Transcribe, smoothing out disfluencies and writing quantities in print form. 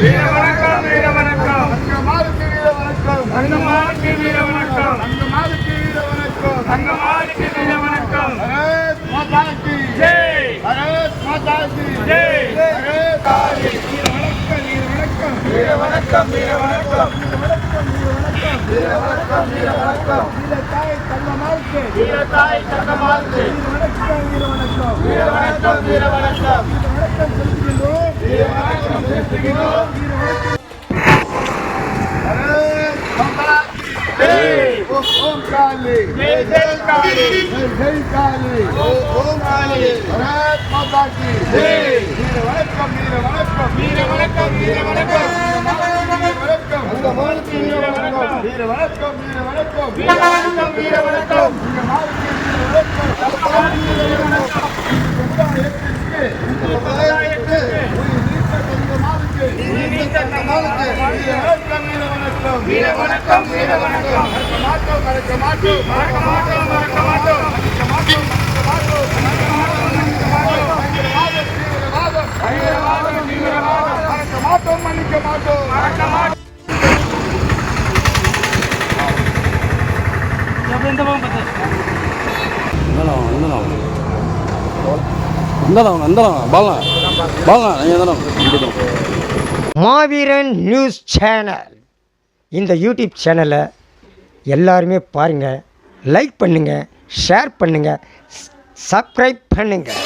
வீர வணக்கம் வீர வணக்கம் தங்கமாருக்கு வீர வணக்கம் தங்கமாருக்கு வீர வணக்கம் தங்கமாருக்கு வீர வணக்கம் தங்கமாருக்கு வீர வணக்கம் பாரத் மாதா கி ஜெய் பாரத் மாதா கி ஜெய் பாரத் காளி வீர வணக்கம் வீர வணக்கம் வீர வணக்கம் வீர வணக்கம் வீர வணக்கம் வீர தாய் தங்கமாருக்கு வீர தாய் தங்கமாருக்கு வீர வணக்கம் வீர வணக்கம் வீர வணக்கம் வீர வணக்கம் செலுத்துகிறோம் வீர வணக்கம் भारत माता की जय ओम काली जय जय काली जय जय काली ओम काली भारत माता की जय वीर वणक्कम वीर वणक्कम वीर वणक्कम वीर वणक्कम वीर वणक्कम वीर वणक्कम वीर वणक्कम वीर वणक्कम वीर वणक्कम வீர வணக்கம் வீர வணக்கம் மறக்க மாட்டோம் மறக்க மாட்டோம் மறக்க மாட்டோம் மறக்க மாட்டோம் மன்னிக்க மாட்டோம் மறக்க மாட்டோம் மாவீரன் நியூஸ் சேனல் இந்த யூடியூப் சேனலை எல்லாருமே பாருங்கள், லைக் பண்ணுங்கள், ஷேர் பண்ணுங்கள், சப்ஸ்கிரைப் பண்ணுங்கள்.